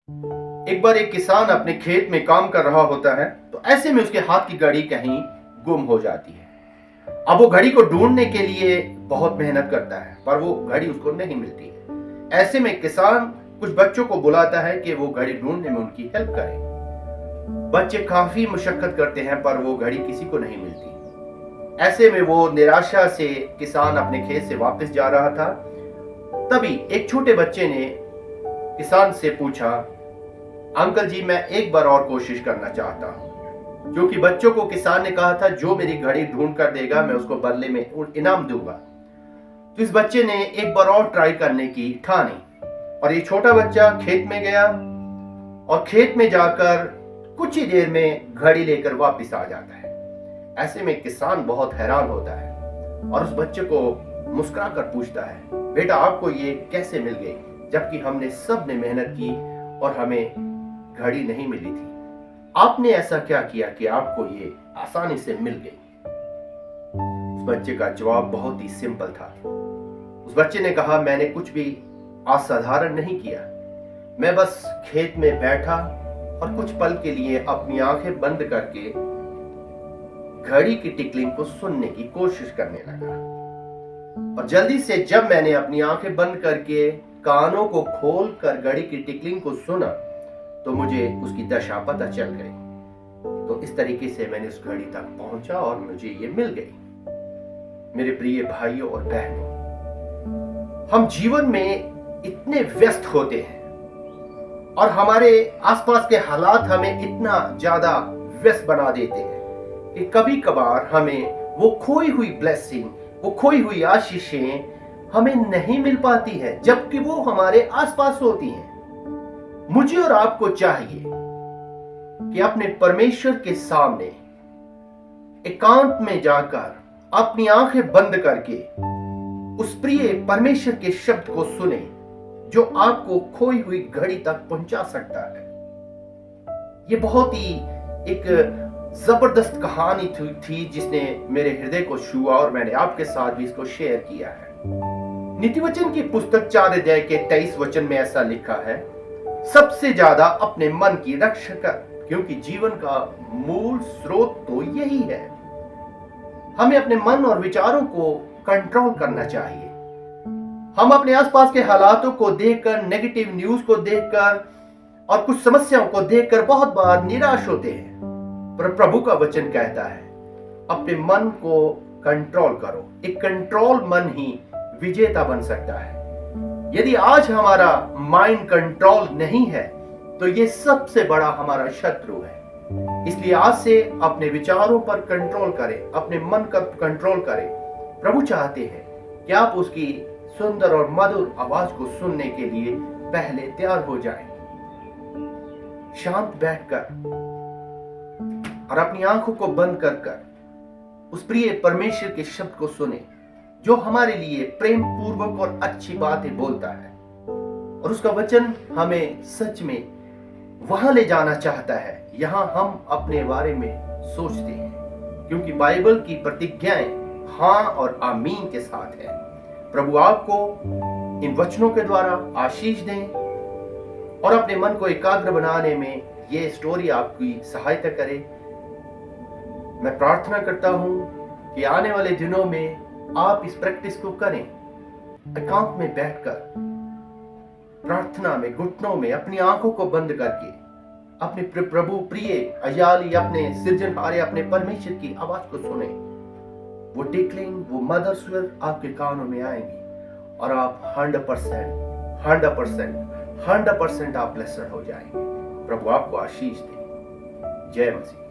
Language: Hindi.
एक बार एक किसान अपने खेत में काम कर रहा होता है, तो ऐसे में उसके हाथ की घड़ी कहीं गुम हो जाती है। अब वो घड़ी को ढूंढने के लिए बहुत मेहनत करता है, पर वो घड़ी उसको नहीं मिलती है। ऐसे में किसान कुछ बच्चों को बुलाता है कि वो घड़ी ढूंढने में उनकी हेल्प करें। बच्चे काफी मुशक्कत करते हैं, पर वो घड़ी किसी को नहीं मिलती। ऐसे में वो निराशा से किसान अपने खेत से वापस जा रहा था। तभी एक छोटे बच्चे ने किसान से पूछा, अंकल जी, मैं एक बार और कोशिश करना चाहता हूं। क्योंकि बच्चों को किसान ने कहा था, जो मेरी घड़ी ढूंढ कर देगा मैं उसको बदले में इनाम दूंगा। तो इस बच्चे ने एक बार और ट्राई करने की ठानी और ये छोटा बच्चा खेत में गया और खेत में जाकर कुछ ही देर में घड़ी लेकर वापस आ जाता है। ऐसे में किसान बहुत हैरान होता है और उस बच्चे को मुस्कुरा कर पूछता है, बेटा आपको ये कैसे मिल गई, जबकि हमने सब ने मेहनत की और हमें घड़ी नहीं मिली थी। आपने ऐसा क्या किया कि आपको ये आसानी से मिल गई? उस बच्चे का जवाब बहुत ही सिंपल था। उस बच्चे ने कहा, मैंने कुछ भी असाधारण नहीं किया। मैं बस खेत में बैठा और कुछ पल के लिए अपनी आंखें बंद करके घड़ी की टिकलिंग को सुनने की कोशिश करने लगा। और जल्दी से जब मैंने अपनी आंखें बंद करके कानों को खोलकर घड़ी की टिकलिंग को सुना, तो मुझे उसकी दशा पता चल गई। तो इस तरीके से मैंने उस घड़ी तक पहुंचा और मुझे ये मिल गई। मेरे प्रिय भाइयों और बहनों, हम जीवन में इतने व्यस्त होते हैं और हमारे आसपास के हालात हमें इतना ज्यादा व्यस्त बना देते हैं कि कभी कभार हमें वो खोई हुई ब्लेसिंग, वो खोई हुई आशीषें हमें नहीं मिल पाती है, जबकि वो हमारे आसपास होती हैं। मुझे और आपको चाहिए कि अपने परमेश्वर के सामने एकांत में जाकर अपनी आंखें बंद करके उस प्रिय परमेश्वर के शब्द को सुने, जो आपको खोई हुई घड़ी तक पहुंचा सकता है। ये बहुत ही एक जबरदस्त कहानी थी जिसने मेरे हृदय को छुआ और मैंने आपके साथ भी इसको शेयर किया है। नीतिवचन की पुस्तक 4 अध्याय के 23 वचन में ऐसा लिखा है, सबसे ज्यादा अपने मन की रक्षा कर, क्योंकि जीवन का मूल स्रोत तो यही है। हमें अपने मन और विचारों को कंट्रोल करना चाहिए। हम अपने आसपास के हालातों को देखकर, नेगेटिव न्यूज को देखकर और कुछ समस्याओं को देखकर बहुत बार निराश होते हैं, पर प्रभु का वचन कहता है, अपने मन को कंट्रोल करो। एक कंट्रोल मन ही विजेता बन सकता है। यदि आज हमारा माइंड कंट्रोल नहीं है, तो ये सबसे बड़ा हमारा शत्रु है। इसलिए आज से अपने विचारों पर कंट्रोल करें, अपने मन का कंट्रोल करें। प्रभु चाहते हैं कि आप उसकी सुंदर और मधुर आवाज को सुनने के लिए पहले तैयार हो जाएं। शांत बैठकर और अपनी आंखों को बंद कर उस प्रिय परमेश्वर के शब्द को सुने, जो हमारे लिए प्रेम पूर्वक और अच्छी बातें बोलता है। और उसका वचन हमें सच में वहां ले जाना चाहता है, यहां हम अपने बारे में सोचते हैं, क्योंकि बाइबल की प्रतिज्ञाएं हां और आमीन के साथ है। प्रभु आपको इन वचनों के द्वारा आशीष दें और अपने मन को एकाग्र बनाने में ये स्टोरी आपकी सहायता करे। मैं प्रार्थना करता हूं कि आने वाले दिनों में आप इस प्रैक्टिस को करें, एकांत में बैठकर प्रार्थना में, घुटनों में, अपनी आंखों को बंद करके अपने प्रभु प्रिय अयाली, अपने सृजनहारे, अपने परमेश्वर की आवाज को सुने। वो टिकलिंग, वो मधुर स्वर आपके कानों में आएंगी और आप 100% आप ब्लेस्ड हो जाएंगे। प्रभु आपको आशीष दे। जय मसीह।